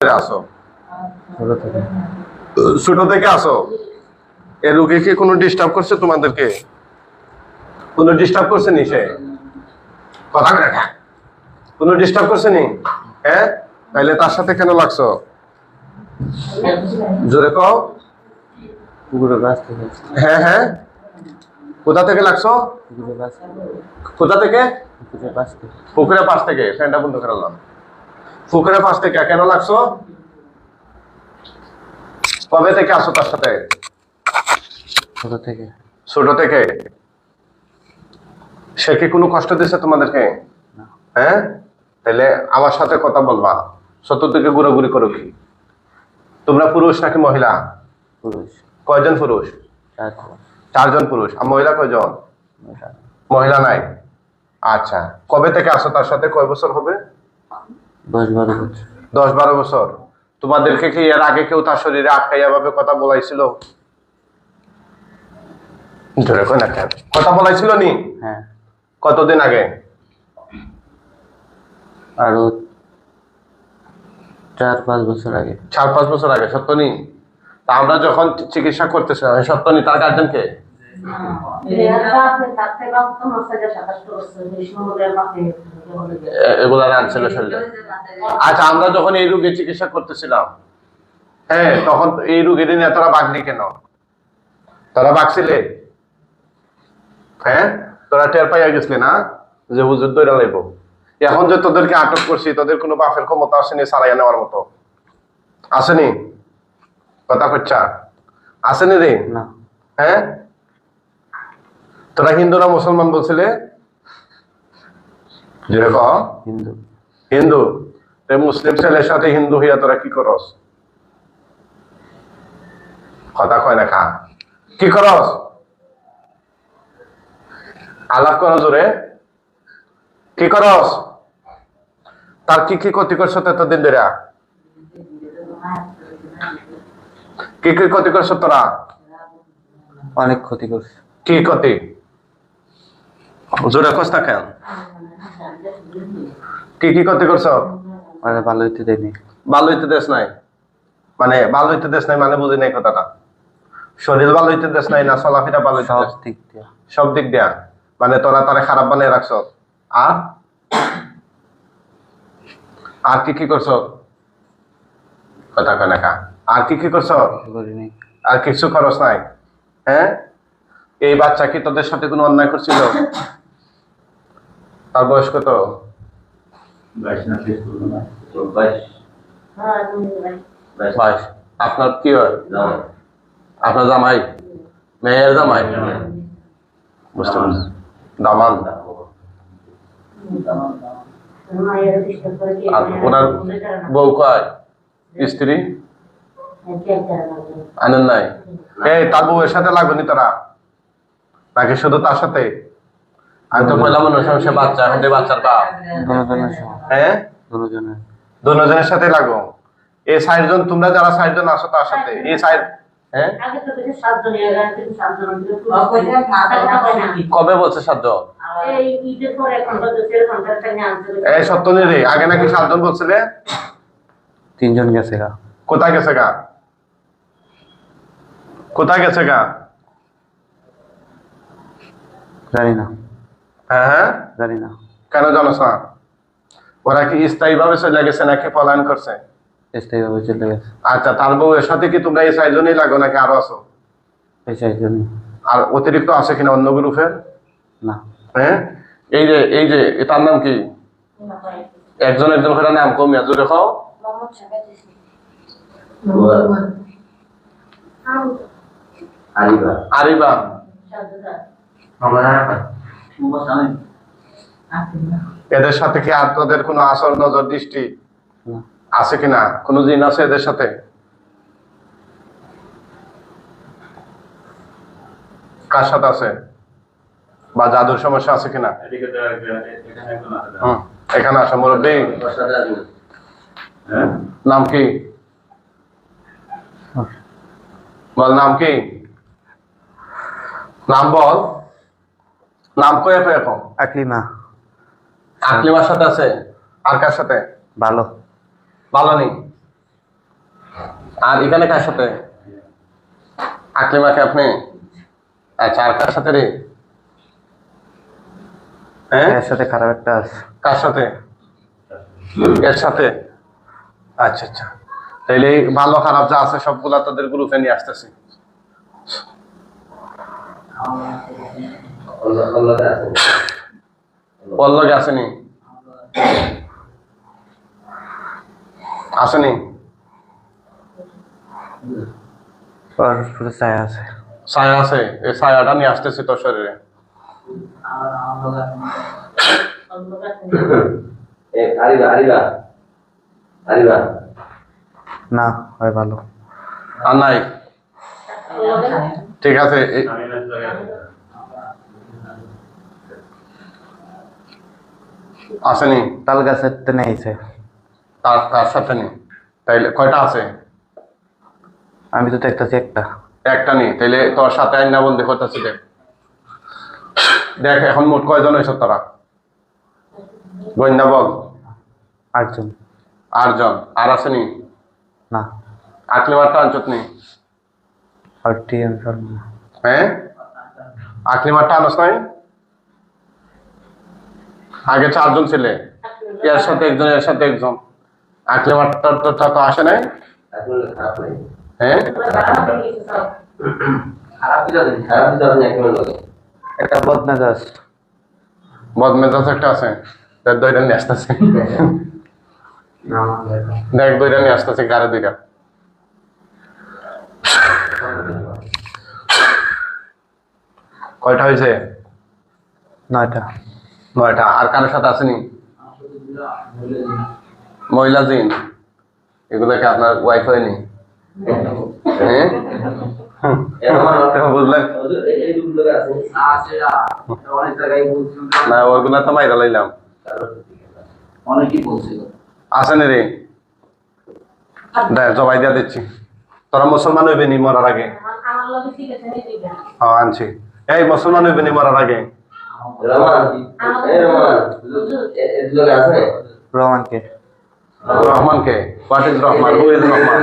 আসো ছোট থেকে আসো। এ রোগী কি কোনো ডিস্টার্ব করছে তোমাদেরকে? কোনো ডিস্টার্ব করছে নি? সে কথা রাখা কোনো ডিস্টার্ব করছে নি? হ্যাঁ, তাইলে তার সাথে কেন লাগছো? জোরে কও। হ্যাঁ হ্যাঁ, কোথা থেকে লাগছো? কোথা থেকে? পুকুরের পাশ থেকে। ফ্যানটা বন্ধ করালাম। পুকুরের পাশ থেকে কেন লাগছো? কবে থেকে আসো তার সাথে? ছোট থেকে। ছোট থেকে। সে কি কোনো কষ্ট দিচ্ছে তোমাদেরকে? হ্যাঁ, তাহলে আমার সাথে কথা বলবা। সত্য থেকে ঘোরাঘুরি করো কি? তোমরা পুরুষ নাকি মহিলা? পুরুষ। কয়জন পুরুষ? চারজন পুরুষ। আর মহিলা কয়জন? মহিলা নাই। আচ্ছা, কবে থেকে আসো তার সাথে? কয় বছর হবে? 10-12 বছর। 10-12 বছর। তোমাদেরকে কি এর আগে কেউ তার শরীরে আটকাইয়া ভাবে কথা বলাইছিল? জোরে কই না কেন? কথা বলাইছিল নি? হ্যাঁ। কতদিন আগে? আরো 4-5 বছর আগে। 4-5 বছর আগে। সত্য নি? তা আমরা যখন চিকিৎসা করতেছিলাম, সত্য নি তার গার্জেনকে? এগুলা আনছিল শরীরে। আচ্ছা, আমরা যখন এই রোগী চিকিৎসা করতেছিলাম, হ্যাঁ, তখন এই রোগীর নিয়ে তোরা বাগনি কেন? তোরা বাগছিলে? হ্যাঁ, তোরা টের পাইয়া গেছিলি না যে হুজুর দৌড়া লাইব? এখন যে তোদেরকে আটক করছি, তোদের কোনো বাপের ক্ষমতা আসেনি সারাইয়া নেওয়ার মতো? আসেনি? কথা কচ্ছা আসেনি রে? না। হ্যাঁ, তোরা হিন্দু না মুসলমান বলছিলে? যেরকম হিন্দু। হিন্দু। মুসলিম ছেলের সাথে হিন্দু হইয়া তোরা কি করস? কথা কয় না খা। কি করস? আলাপ করো জোরে। কি করস? তার কি কি ক্ষতি করছো এতদিন ধরে? কি কি ক্ষতি করছো তোরা? অনেক ক্ষতি করছে। কি ক্ষতি? জোরে কস না কেন? কি কি ক্ষতি করছো? মানে ভালো হইতে দেয়নি। ভালো হইতে দেশ নাই মানে? ভালো হইতে দেশ নাই মানে বুঝি নাই কথাটা। শরীর ভালো হইতে দেশ নাই না চলাফেরা ভালো হইতে সব দেশ? দিক দিয়া। সব দিক দিয়া। মানে তোরা তারে খারাপ বানিয়ে রাখছ। আর আর কি কি করছো? কথা কয় না কা। আর কি কি করছো? করিনি। আর কিছু খরচ নাই? হ্যাঁ, এই বাচ্চা কি তোদের সাথে কোনো অন্যায় করছিল? তার বয়স কত? 22। আপনার কি হয়? আপনার জামাই? মেয়ের জামাই? বুঝতে পারছি। দামান। আর ওনার বউ কয়? স্ত্রী আনেন নাই? এই তার বউয়ের সাথে লাগনি তারা নাকি শুধু তার সাথে? আমি তো বললাম সে বাচ্চা, এখন বাচ্চার বাপ। হ্যাঁ, দুজনের সাথে লাগো। এই 60 জন, তোমরা যারা 60 জন আসো তার সাথে এই 60। হ্যাঁ, কবে বলছে 7 জন? এই সত্য রে, আগে নাকি 7 জন বলছিলে? 3 জন গেছে গা। কোথায় গেছে গা? কোথায় গেছে গা? জানি না। হ্যাঁ হ্যাঁ, জানি না। কেন জানোস না? ওরা কি স্থায়ী ভাবে চলে গেছে নাকি পলায়ন করছে? স্থায়ী ভাবে চলে গেছে। আচ্ছা, তার বউয়ের সাথে কি তোমরা এই 6 জনই লাগো নাকি আরো আছো? এই 6 জন। আর অতিরিক্ত আছে কিনা অন্য গ্রুপের? না। হ্যাঁ, এই যে তার নাম কি? একজন একজন করে নাম কমিয়া জোরে খাও। আরিবা। এদের সাথে কি আর তোদের কোনো আসর নজর দৃষ্টি আছে কিনা? কোন জিন আছে এদের সাথে? কার সাথে আছে? বা জাদুর সমস্যা আছে কিনা? এখানে আসো মুরব্বী। নাম কি? বল নাম কি? নাম বল। নাম কয়ে কয়ে কম। আকলিমা। আকলিমার সাথে আছে? আর কার সাথে? ভালো। ভালো নেই? আর এখানে কার সাথে? আকলিমাকে আপনি? আচ্ছা, আর কার সাথে রে? হ্যাঁ, এর সাথে খারাপ একটা আছে। কার সাথে? এর সাথে। আচ্ছা আচ্ছা, তাইলে এই ভালো খারাপ যা আছে সবগুলা তাদের গ্রুপে নিয়ে আসতেছি। পল্লকে আসেনি? আসেনি? ওর পুরো ছায়া আছে। ছায়া আছে, এই ছায়াটা নিয়ে আসতেছি তোর শরীরে। না হয় ভালো। আর নাই? ঠিক আছে, আসেনি? তাল গাছের তো নেইছে। তার তার সাথে নেই, তাইলে কয়টা আছে? আমি তো দেখতেছি একটা। একটা নেই, তাইলে তোর সাথে আইনা বন্দি করতেছি। দেখ দেখ এখন মোট কয়জন হয়েছ তোরা? গোয়েন্দা বল। 8 জন। 8 জন। আর আসেনি? না। আকলিমারটা আনছত নেই? আর টিএম সর না। হ্যাঁ, আকলিমারটা আনস নাই? আগে 4 জন ছিলে, এর সাথে একজন, এর সাথে একজন। আকলিমারটা তো আসে নাই? হ্যাঁ, একটা বদমেজাজ। বদমেজাজ একটা আছে, দেখ দুইটা নিয়ে আসতেছে। দেখ দুইটা নিয়ে আসতেছে, গাড়ি দুইটা। কয়টা হয়েছে? 9টা। 9টা। আর কারোর সাথে আসেনি? মহিলা জিন, এগুলো কি আপনার ওয়াইফ হয়নি? হ্যাঁ, বুঝলেন না? ওগুলা তো মাইরা লাইলাম। আসেনি রে? দেখ জবাই দিয়া দিচ্ছি। তোরা মুসলমান হইবে নি মরার আগে? হ্যাঁ, আনছি। এই মুসলমান হইবে নি মরার আগে? রহমানকে। রহমানকে? What is Rahman? Who is Rahman?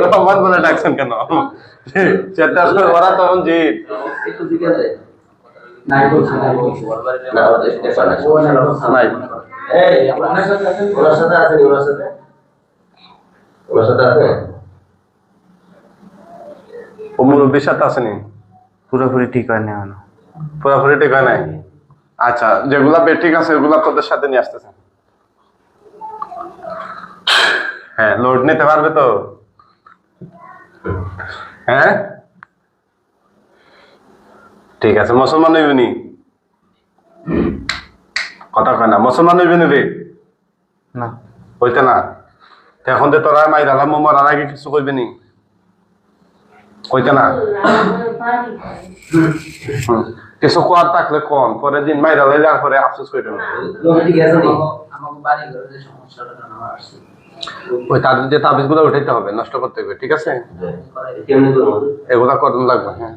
Rahman বলে ডাকছেন কেন? সেটা আসলে ওরা তখন জিত। নাই। ও মুরব্বীর সাথে আসেনি? পুরোপুরি ঠিক হয় না এখনো। পুরোপুরি ঠিক হয় নাই? আচ্ছা, যেগুলা বেঠিক আছে ওগুলা তোদের সাথে নিয়ে আসতেছে। হ্যাঁ, লোড নিতে পারবে তো? হ্যাঁ, ঠিক আছে। মুসলমান হইবে নি? কথা কয় না, মুসলমান হইবে নি রে? না। হইতে না? এখন যে তোরা মাইরালাম মরার আগে কিছু কইবে নি? কইতে না? কিছু কোয়ার থাকলে কম, পরে দিন মাইরা লাইলে আর পরে আফসোস করে না। ওই তাদের যে তাবিজ গুলো উঠাইতে হবে, নষ্ট করতে হবে, ঠিক আছে? এগুলা করুন লাগবে। হ্যাঁ,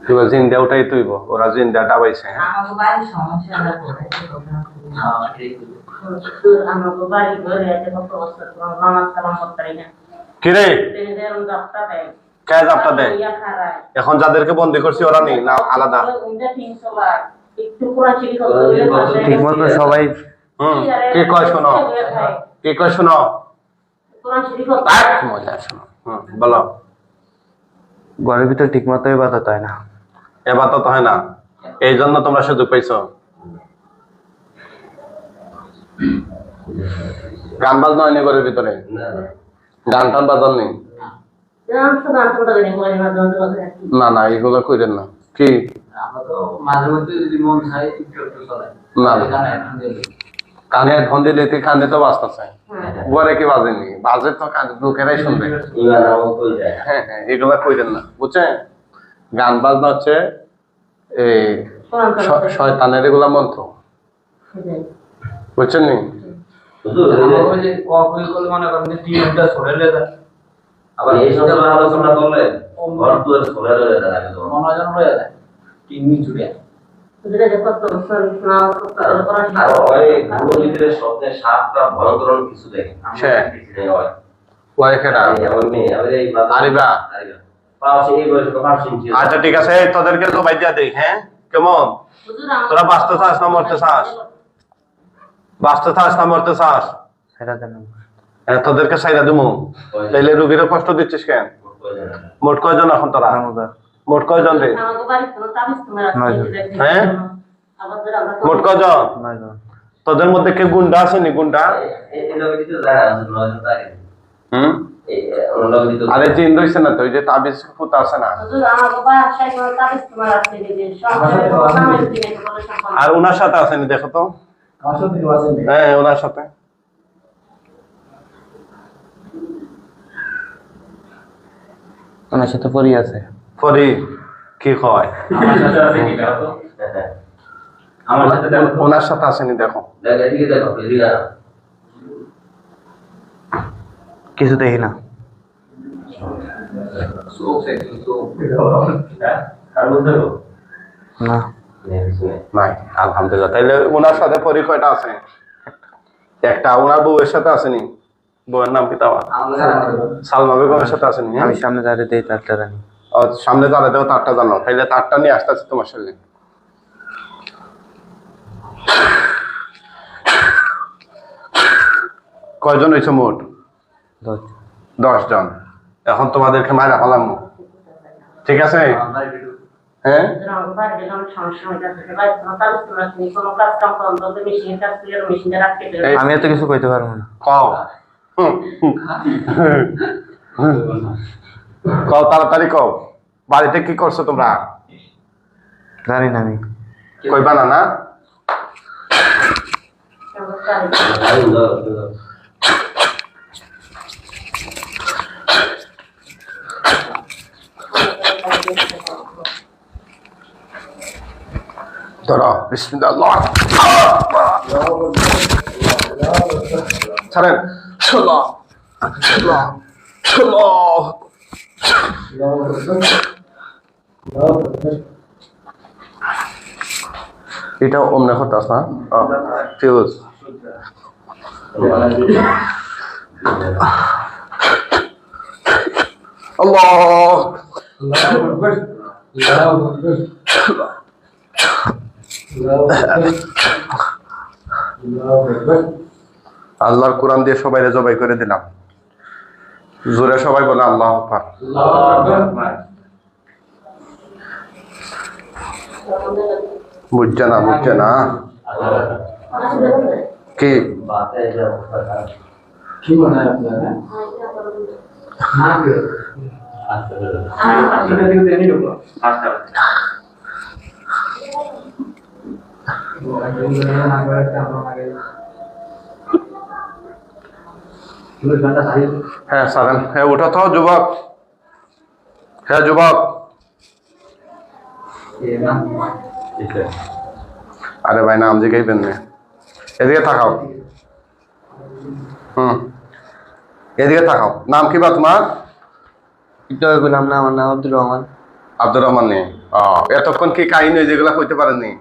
এবার জিন দেয়া উঠাই তুইব, ওরা জিন দেয়া ডাবাইছে। হ্যাঁ, কিরে কে জাপটা দেয়? এখন যাদেরকে বন্দি করছি ওরা নেই না আলাদা? ঠিক মতো সবাই। কে কয় শোনো, কে কয় শোনো, মজা শোনো। বলো। ঘরের ভিতরে ঠিক মতো ইবাদত হয় না। ইবাদত হয় না, এই জন্য তোমরা সুযোগ পাইছো। গান বাজনা হয়নি ঘরের ভিতরে? গান টান বাজান নেই? না না, এগুলো কইরেন না। কি না, কানে ফোন দিলে কানে তো বাজতেছে, ঘরে কি বাজেনি? বাজে তো লোকেরাই শুনবে। হ্যাঁ হ্যাঁ, এগুলা কইরেন না, বুঝছেন? গান বাজনা হচ্ছে এই শয়তানের এগুলা মন্ত্র, বুঝছেন নি? আর ওই গুলোর ভিতরে সবচেয়ে সাতটা ভয়ঙ্কর কিছু দেখে সে ওই কেডা আরিবা আচ্ছা ঠিক আছে তোদেরকে তো বাইজা দেই হ্যাঁ কেমন তোরা বাঁচতে চাস না মরতে চাস বাঁচতে চাস না মরতে চাস সেটা দেন হ্যাঁ তোদেরকে সাইরা দিমু তাইলে রোগীরে কষ্ট দিচ্ছিস কেন মোট কয়জন এখন তোরা মোট কয়জন রে হ্যাঁ মোট কয়জন তোদের মধ্যে কে গুন্ডা আছে নি গুন্ডা হুম আরে জিন রইছে না তো ওই যে তাবিজ ফুট আছে না আর ওনার সাথে আছে নি দেখো তো হ্যাঁ ওনার সাথে ওনার সাথে পরি আছে পরি কি হয় ওনার সাথে আসেনি দেখো কিছু দেখি না না নাই আলহামদুলিল্লাহ তাইলে ওনার সাথে পরি কয়টা আছে একটা ওনার বউয়ের সাথে আসেনি বউয়ের নাম কি তাওয়া সালমা বেগমের সাথে আসেনি আমি সামনে দাঁড়িয়ে দিই তারটা জানি সামনে দাঁড়াতে দেবো তারটা জানো তাইলে তারটা নিয়ে আসতে আছে তোমার সাথে কয়জন হয়েছে মোট 10 জন এখন তোমাদেরকে মায়েরা ফেলাম ঠিক আছে হ্যাঁ আমি এত কিছু কইতে পারবো না কও কও তাড়াতাড়ি কও বাড়িতে কি করছো তোমরা জানি না আমি কইবা না না ধরো বিসমিল্লাহ ছাড়েন চলো চলো চলো এটা অমনে হতাস না ফিউজ আল্লাহ আল্লাহর কোরআন দিয়ে সবাই জবাই করে দিলাম জোরে সবাই বলে আল্লাহু আকবার বুঝছে না কি কি মনে হয় আপনার হ্যাঁ সারেন হ্যাঁ ওঠা তো যুবক হ্যাঁ যুবক আরে ভাই নাম জিগাইবেন না এদিকে থাকাও এদিকে থাকাও নাম কি বা তোমার একটু আগে বললাম না আমার নাম আব্দুর রহমান আব্দুর রহমান নেই এতক্ষণ কি কাহিনী যেগুলা কইতে পারেননি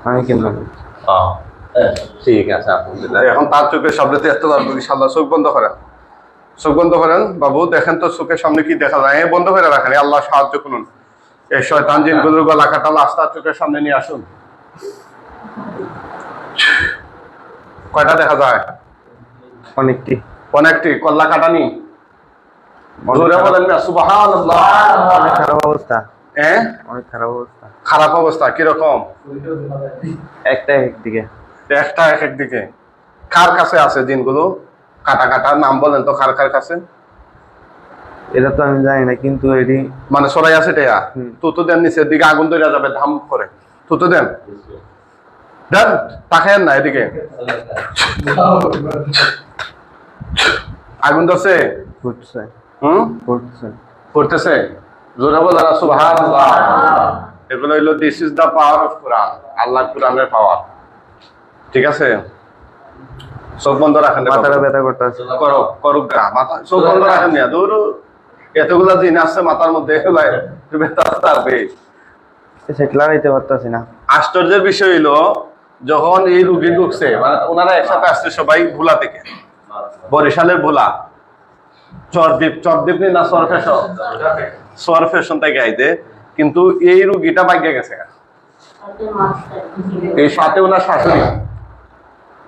আমি কিন্তু ঠিক আছে আলহামদুলিল্লাহ এখন তার চোখের সামনে এত ইনশাআল্লাহ চোখ বন্ধ করেন বাবু দেখেন তো চোখের সামনে কি দেখা যায় বন্ধ করে রাখেন আল্লাহ সাহায্য করুন এই শয়তান জিনগুলোর গলা কাটা লাস্তা চোখের সামনে নিয়ে আসুন কয়টা দেখা যায় অনেকটি কল্লা কাটানি জোরে বলেন না সুবহানাল্লাহ অনেক খারাপ অবস্থা অনেক খারাপ অবস্থা কিরকম একটা একদিকে কার কাছে আছে জিনগুলো কাটা কাটা নাম বলেন তো কার কাছে এটা তো আমি জানি না কিন্তু এটি মানে সরাই আছে টেয়া তুতো দেন নিচের দিকে আগুন ধরে যাবে ধাম করে তুতো দেন দেন তাকায়েন না এদিকে আগুন ধরছে ফুটতেছে জোরে বলেন সুবহানাল্লাহ এগুলো হইলো this is the power of Quran আল্লাহর কোরআনের পাওয়ার ঠিক আছে চোখ বন্ধ রাখেন মাথাটা ব্যথা করতেছে করুক গা মাথা চোখ বন্ধ রাখেন না দূর এতগুলা জিন আছে মাথার মধ্যে ব্যথা আসবে সেটলার হইতে পারতাছি না। আশ্চর্যের বিষয় হইলো যখন এই রুগী ঢুকছে মানে ওনারা একসাথে আসছে সবাই ভোলা থেকে, বরিশালের ভোলা, চরদ্বীপ না সর ফ্যাশন থেকে আইতে, কিন্তু এই রুগীটা ভাগ্যে গেছে। এই সাথে ওনার শাশুড়ি,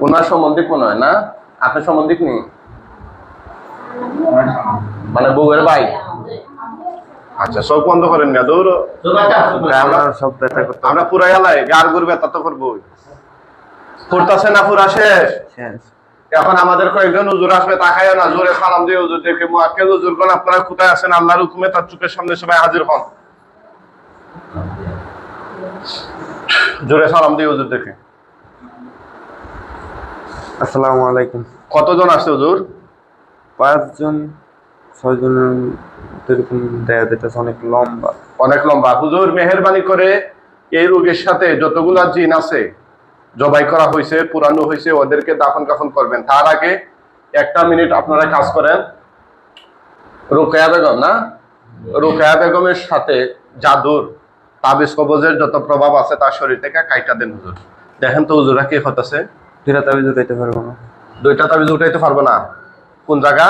ওনার সম্বন্ধিক মনে হয় না? আপনার সম্বন্ধিক নেই মানে বউয়ের ভাই? আচ্ছা, সব বন্ধ করেন না, দৌড় সব ব্যথা করতে আমরা পুরা এলাই গার গুর ব্যথা তো করবো, করতেছে না পুরা শেষ। শেষ। এখন আমাদের কয়েকজন হুজুর আসবে, তাকায় না, জোরে সালাম দিয়ে হুজুর দেখে মুআক্কেল হুজুরগণ আপনারা কোথায় আছেন, আল্লাহর হুকুমে তার চোখের সামনে সবাই হাজির হন, জোরে সালাম দিয়ে হুজুর দেখে। আসসালামু আলাইকুম। কতজন আসছে হুজুর? 5 জন 6 জনের এরকম দেখা যেতেছে, অনেক লম্বা। অনেক লম্বা। হুজুর মেহেরবানি করে এই রোগের সাথে যতগুলা জিন আছে জবাই করা হয়েছে, পুরানো হয়েছে, ওদেরকে দাফন কাফন করবেন। তার আগে 1টা মিনিট আপনারা কাজ করেন। রুকায়া বেগম না, রুকায়া বেগমের সাথে জাদুর তাবিজ কবজের যত প্রভাব আছে তার শরীর থেকে কাইটা দেন হুজুর। দেখেন তো হুজুরা কি হতেছে। 2টা তাবিজ উঠাইতে পারবো না। 2টা তাবিজ উঠাইতে পারবো না? কোন জায়গা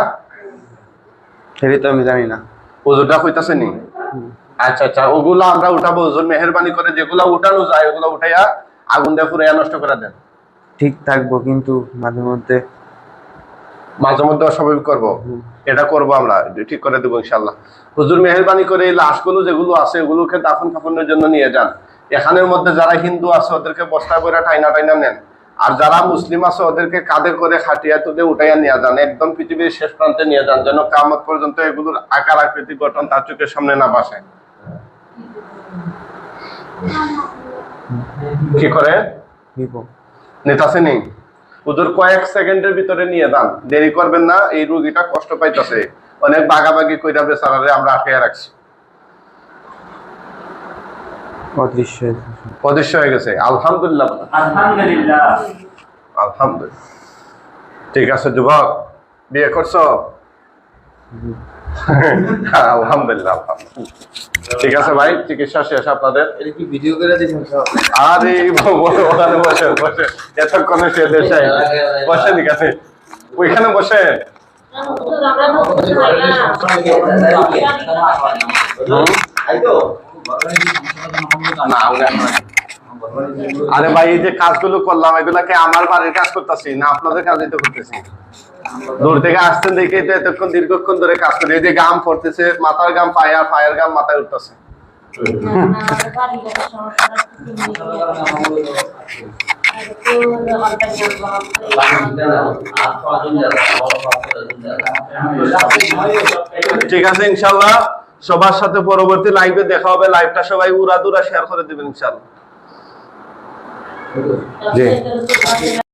সেটাই তো আমি জানি না। হুজুরটা কইতাছে নি? আচ্ছা আচ্ছা, ওগুলো আমরা উঠাবো হুজুর, মেহেরবানি করে যেগুলো উঠানো যায় ওগুলো উঠাইয়া আগুন দিয়ে পুরাইয়া নষ্ট করে দেন। ঠিক থাকবো, কিন্তু মাঝে মধ্যে অস্বাভাবিক করবো, এটা করবো আমরা, ঠিক করে দেবো ইনশাল্লাহ। হুজুর মেহেরবানি করে এই লাশগুলো যেগুলো আছে ওগুলোকে দাফন কাফনের জন্য নিয়ে যান। এখানের মধ্যে যারা হিন্দু আছে ওদেরকে বস্তায় করে টাইনা নেন, আর যারা মুসলিম আছে ওদেরকে কাঁধে করে খাটিয়া তুলে উঠাইয়া নিয়ে যান, একদম পৃথিবীর শেষ প্রান্তে নিয়ে যান, যেন কিয়ামত পর্যন্ত এগুলোর আকার আকৃতি গঠন তার চোখের সামনে না বাসে। কি করে নেতাছে নেই হুজুর, কয়েক সেকেন্ডের ভিতরে নিয়ে যান, দেরি করবেন না। এই রোগীটা কষ্ট পাইতেছে, অনেক বাগাবাগি কইরা বেচারারে আমরা আটকে রাখছি। অদৃশ্য হয়ে গেছে। আলহামদুলিল্লাহ, আলহামদুলিল্লাহ, আলহামদুলিল্লাহ। ঠিক আছে যুবক, বিয়ে করছো? আলহামদুলিল্লাহ, ঠিক আছে ভাই, চিকিৎসা শেষ আপনাদের। ভিডিও করে দিয়েছেন সব? আরে ওখানে বসে বসে এতক্ষণে সে দেশে বসে দিকে ওইখানে বসে। আরে ভাই, এই যে কাজগুলো করলাম এগুলাকে আমার বাড়ির কাজ করতেছি না আপনাদের কাজই তো করতেছি। দূর থেকে আসছেন দেখে তো এতক্ষণ দীর্ঘক্ষণ ধরে কাজ করি। এই যে গাম পড়তেছে, মাথার গাম পায়ের গাম মাথায় উঠতেছে। ঠিক আছে ইনশাল্লাহ, সবার সাথে পরবর্তী লাইভে দেখা হবে। লাইভটা সবাই উড়াদুরা শেয়ার করে দিবেন ইনশাল্লাহ। জি।